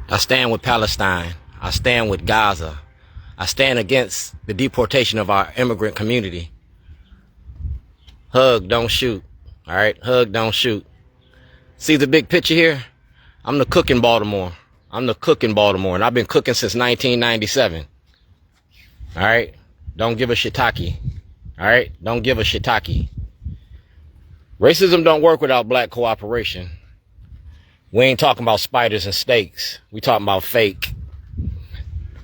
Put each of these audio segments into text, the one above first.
I stand with Palestine. I stand with Gaza. I stand against the deportation of our immigrant community. Hug, don't shoot. All right? Hug, don't shoot. See the big picture here? I'm the cook in Baltimore. I'm the cook in Baltimore, and I've been cooking since 1997. All right? Don't give a shiitake. All right? Don't give a shiitake. Racism don't work without black cooperation. We ain't talking about spiders and snakes. We talking about fake.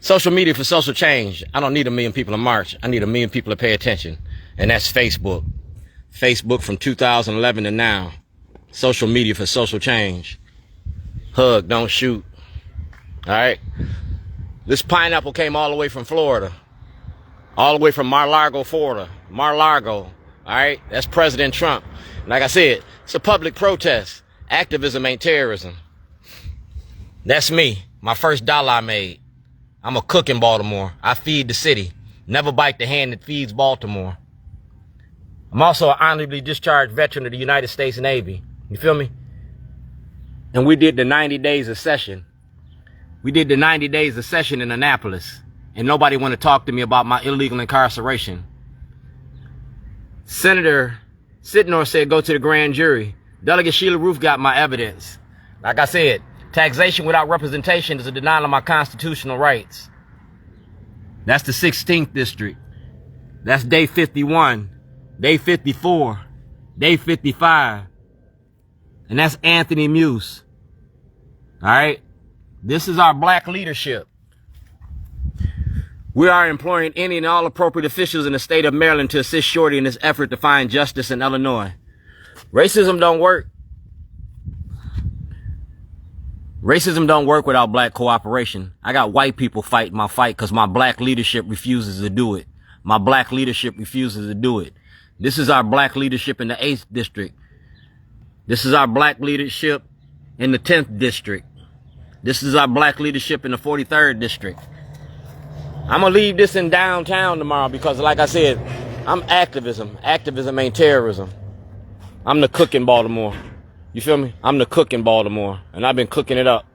Social media for social change. I don't need 1 million people to march. I need 1 million people to pay attention. And that's Facebook. Facebook from 2011 to now. Social media for social change. Hug, don't shoot. All right? This pineapple came all the way from Florida. All the way from Mar-a-Lago, Florida. Mar-a-Lago. All right? That's President Trump. Like I said, it's a public protest. Activism ain't terrorism. That's me. My first dollar I made. I'm a cook in Baltimore. I feed the city. Never bite the hand that feeds Baltimore. I'm also an honorably discharged veteran of the United States Navy. You feel me? And we did the 90 days of session. We did the 90 days of session in Annapolis. And nobody wanted to talk to me about my illegal incarceration. Senator Sitnor said go to the grand jury. Delegate Sheila Roof got my evidence. Like I said, taxation without representation is a denial of my constitutional rights. That's the 16th district. That's day 51, day 54, day 55. And that's Anthony Muse. All right? This is our black leadership. We are employing any and all appropriate officials in the state of Maryland to assist Shorty in his effort to find justice in Illinois. Racism don't work. Racism don't work without black cooperation. I got white people fighting my fight because my black leadership refuses to do it. My black leadership refuses to do it. This is our black leadership in the 8th district. This is our black leadership in the 10th district. This is our black leadership in the 43rd district. I'm going to leave this in downtown tomorrow because, like I said, I'm activism. Activism ain't terrorism. I'm the cook in Baltimore. You feel me? I'm the cook in Baltimore, and I've been cooking it up.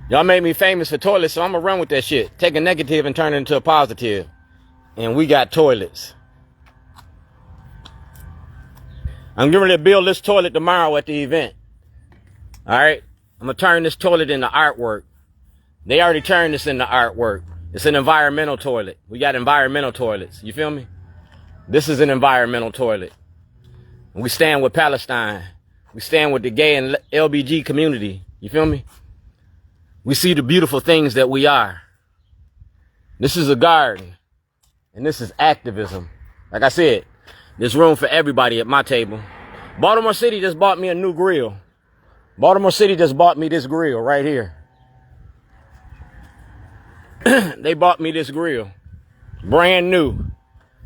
Y'all made me famous for toilets, so I'm going to run with that shit. Take a negative and turn it into a positive. And we got toilets. I'm getting ready to build this toilet tomorrow at the event. All right? I'm going to turn this toilet into artwork. They already turned this into artwork. It's an environmental toilet. We got environmental toilets. You feel me? This is an environmental toilet. We stand with Palestine. We stand with the gay and LBG community. You feel me? We see the beautiful things that we are. This is a garden. And this is activism. Like I said, there's room for everybody at my table. Baltimore City just bought me a new grill. Baltimore City just bought me this grill right here. They bought me this grill. Brand new.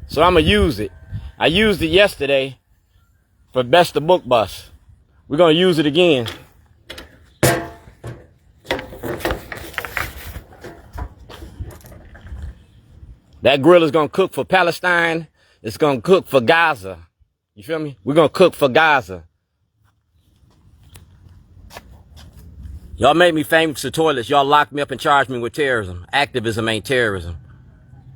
So I'm going to use it. I used it yesterday for Best of Book Bus. We're going to use it again. That grill is going to cook for Palestine. It's going to cook for Gaza. You feel me? We're going to cook for Gaza. Y'all made me famous for toilets. Y'all locked me up and charged me with terrorism. Activism ain't terrorism.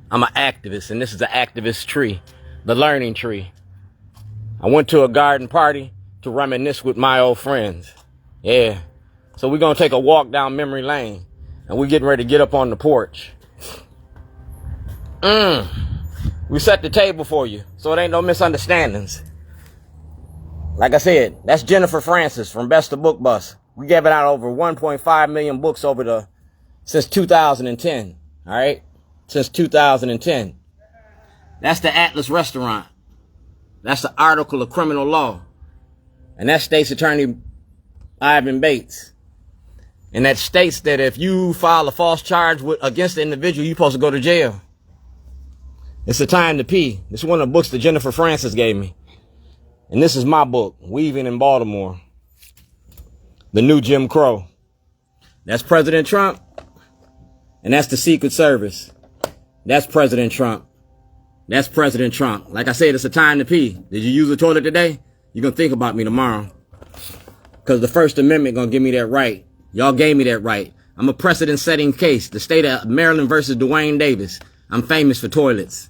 I'm an activist, and this is the activist tree, the learning tree. I went to a garden party to reminisce with my old friends. Yeah. So we're going to take a walk down memory lane, and we're getting ready to get up on the porch. We set the table for you, so it ain't no misunderstandings. Like I said, that's Jennifer Francis from Best of Book Bus. We gave it out over 1.5 million books since 2010. All right? Since 2010. That's the Atlas Restaurant. That's the article of criminal law. And that's States Attorney Ivan Bates. And that states that if you file a false charge against the individual, you're supposed to go to jail. It's a time to pee. This is one of the books that Jennifer Francis gave me. And this is my book, Weaving in Baltimore. The New Jim Crow. That's President Trump. And that's the Secret Service. That's President Trump. That's President Trump. Like I said, it's a time to pee. Did you use the toilet today? You're going to think about me tomorrow. Because the First Amendment going to give me that right. Y'all gave me that right. I'm a precedent-setting case. The state of Maryland versus Dwayne Davis. I'm famous for toilets.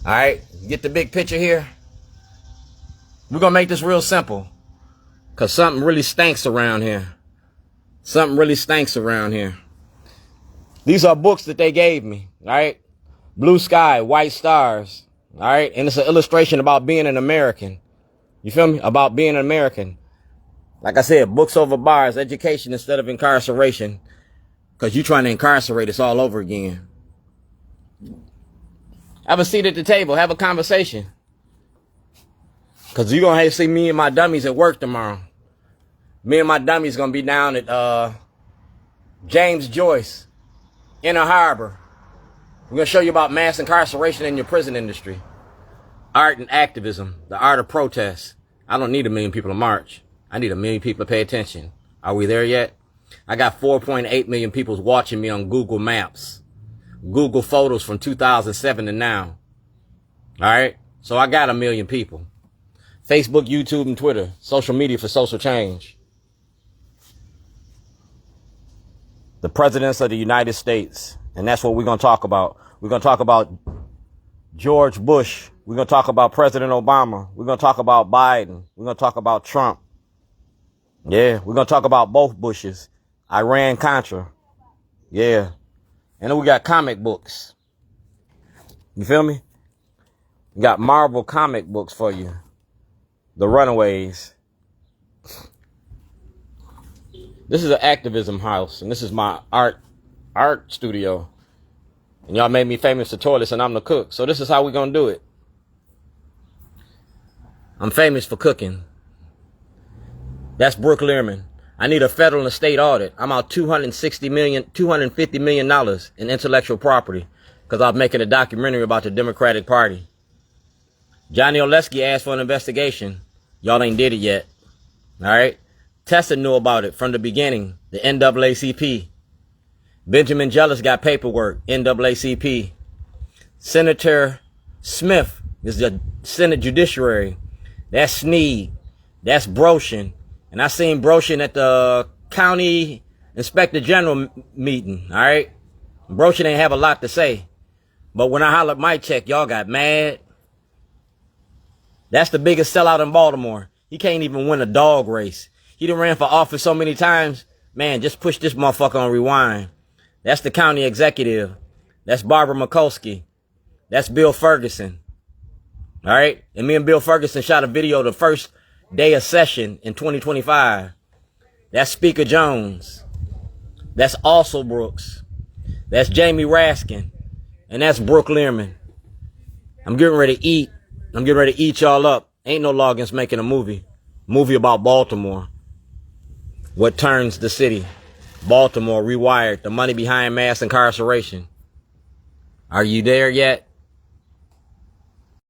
All right? Get the big picture here. We're going to make this real simple. Because something really stinks around here. Something really stinks around here. These are books that they gave me. All right? Blue Sky, White Stars. All right? And it's an illustration about being an American. You feel me? About being an American. Like I said, books over bars, education instead of incarceration. Because you're trying to incarcerate us all over again. Have a seat at the table. Have a conversation. Because you're going to see me and my dummies at work tomorrow. Me and my dummies going to be down at James Joyce, Inner Harbor. We're going to show you about mass incarceration in your prison industry. Art and activism. The art of protest. I don't need 1 million people to march. I need 1 million people to pay attention. Are we there yet? I got 4.8 million people watching me on Google Maps. Google Photos from 2007 to now. All right? So I got 1 million people. Facebook, YouTube, and Twitter. Social media for social change. The presidents of the United States. And that's what we're going to talk about. We're going to talk about George Bush. We're going to talk about President Obama. We're going to talk about Biden. We're going to talk about Trump. Yeah, we're going to talk about both Bushes. Iran-Contra. Yeah. And then we got comic books. You feel me? We got Marvel comic books for you. The Runaways. This is an activism house, and this is my art studio. And y'all made me famous for toilets, and I'm the cook. So this is how we're going to do it. I'm famous for cooking. That's Brooke Learman. I need a federal and state audit. I'm out $250 million in intellectual property because I'm making a documentary about the Democratic Party. Johnny Oleski asked for an investigation. Y'all ain't did it yet. All right? Tessa knew about it from the beginning. The NAACP. Benjamin Jealous got paperwork. NAACP. Senator Smith is the Senate Judiciary. That's Sneed. That's Broshin. And I seen Broshin at the County Inspector General meeting. All right? Broshin ain't have a lot to say. But when I hollered my check, y'all got mad. That's the biggest sellout in Baltimore. He can't even win a dog race. He done ran for office so many times. Man, just push this motherfucker on rewind. That's the county executive. That's Barbara Mikulski. That's Bill Ferguson. All right? And me and Bill Ferguson shot a video the first day of session in 2025. That's Speaker Jones. That's also Brooks. That's Jamie Raskin. And that's Brooke Learman. I'm getting ready to eat. I'm getting ready to eat y'all up. Ain't no Loggins making a movie. Movie about Baltimore. What turns the city. Baltimore rewired. The money behind mass incarceration. Are you there yet?